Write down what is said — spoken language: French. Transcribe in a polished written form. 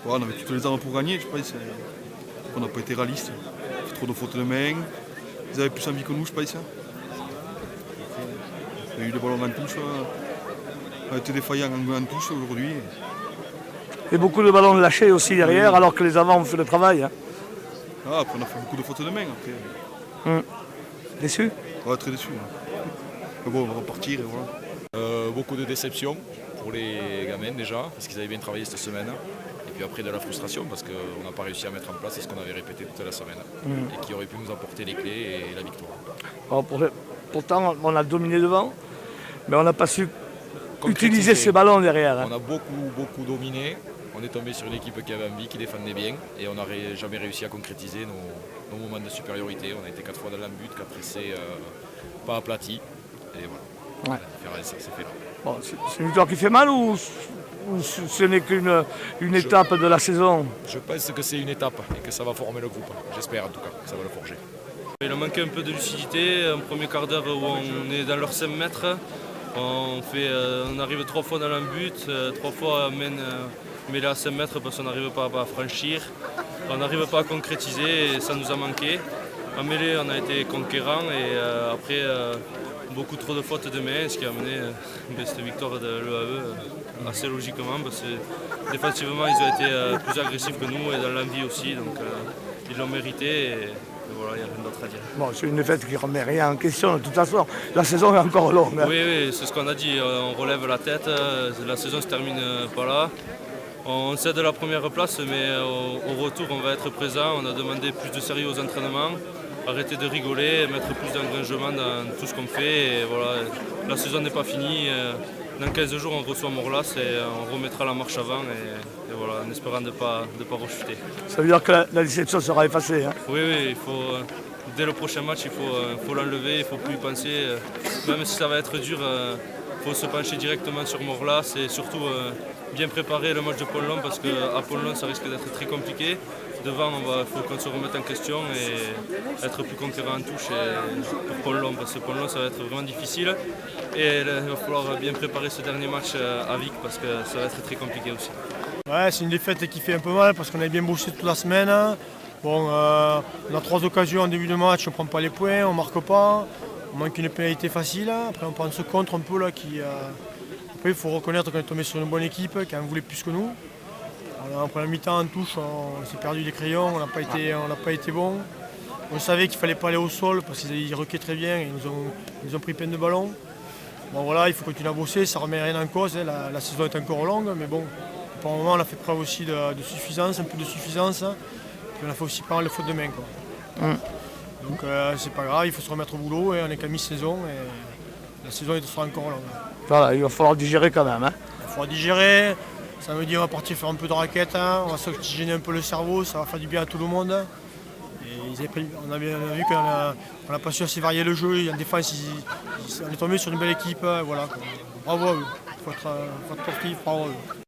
Ouais, on avait toutes les armes pour gagner, je pense. On n'a pas été réaliste. On fait trop de fautes de main. Ils avaient plus envie que nous, je pense. Il y a eu des ballons en touche. On a été défaillants en touche aujourd'hui. Et beaucoup de ballons lâchés aussi derrière, alors que les avants ont fait le travail. Hein. Ah, après, on a fait beaucoup de fautes de main. Après. Déçu? Ouais, très déçu. Mais bon, on va repartir et voilà. Beaucoup de déception pour les gamins déjà, parce qu'ils avaient bien travaillé cette semaine. Et puis après de la frustration, parce qu'on n'a pas réussi à mettre en place ce qu'on avait répété toute la semaine. Et qui aurait pu nous apporter les clés et la victoire. Alors, pourtant, on a dominé devant, mais on n'a pas su utiliser ces ballons derrière. Hein. On a beaucoup dominé. On est tombé sur une équipe qui avait envie, qui défendait bien. Et on n'a jamais réussi à concrétiser nos moments de supériorité. On a été 4 fois dans l'embut, 4 essais pas aplatis. Et voilà. Ouais. La différence, c'est fait là. Bon, c'est une victoire qui fait mal ou ce n'est qu'une étape de la saison? Je pense que c'est une étape et que ça va former le groupe. J'espère en tout cas que ça va le forger. Il a manqué un peu de lucidité, un premier quart d'heure où on est dans leurs 5 mètres. On arrive 3 fois dans l'embut, 3 fois mêlé à 5 mètres parce qu'on n'arrive pas à franchir. On n'arrive pas à concrétiser et ça nous a manqué. En mêlée, on a été conquérant et après beaucoup trop de fautes de main, ce qui a amené cette victoire de l'EAE assez logiquement parce que défensivement ils ont été plus agressifs que nous et dans l'envie aussi, donc ils l'ont mérité et voilà, il n'y a rien d'autre à dire. Bon, c'est une défaite qui ne remet rien en question, de toute façon, la saison est encore longue. Hein. Oui, c'est ce qu'on a dit, on relève la tête, la saison ne se termine pas là. On cède la première place, mais au retour on va être présent, on a demandé plus de sérieux aux entraînements. Arrêter de rigoler, mettre plus d'engagement dans tout ce qu'on fait. Et voilà, la saison n'est pas finie. Dans 15 jours, on reçoit Morlas et on remettra la marche avant. Et voilà, en espérant de ne pas rechuter. Ça veut dire que la déception sera effacée. Hein. Oui, il faut, dès le prochain match, il faut l'enlever, il ne faut plus y penser. Même si ça va être dur, il faut se pencher directement sur Morlas et surtout bien préparer le match de Pont-Long parce qu'à Pont-Long, ça risque d'être très compliqué. Devant, il faut qu'on se remette en question et être plus conquérant en touche pour Pont-Long, parce que Pont-Long, ça va être vraiment difficile. Et il va falloir bien préparer ce dernier match à Vic, parce que ça va être très compliqué aussi. Ouais, c'est une défaite qui fait un peu mal, parce qu'on a bien bossé toute la semaine. Bon, on a 3 occasions en début de match, on ne prend pas les points, on ne marque pas. On manque une pénalité facile. Après, on prend ce contre un peu là qui... Après, il faut reconnaître qu'on est tombé sur une bonne équipe, qui en voulait plus que nous. En première mi-temps en touche, on s'est perdu les crayons, on n'a pas été bon. On savait qu'il ne fallait pas aller au sol parce qu'ils requaient très bien et ils nous ont pris plein de ballons. Bon voilà, il faut continuer à bosser, ça ne remet rien en cause, hein. La saison est encore longue, mais bon, pour le moment on a fait preuve aussi de suffisance, un peu de suffisance. Et on a fait aussi pas mal de fautes de main. Quoi. Donc c'est pas grave, il faut se remettre au boulot et on est qu'à mi-saison et la saison sera encore longue. Voilà, il va falloir digérer quand même. Hein. Il faudra digérer. Samedi, on va partir faire un peu de raquette, hein. On va s'oxygéner un peu le cerveau, ça va faire du bien à tout le monde. Et on a vu qu'on n'a pas su assez varier le jeu. En défense, on est tombé sur une belle équipe. Voilà. Bravo à eux. Il faut être sportif, bravo à eux.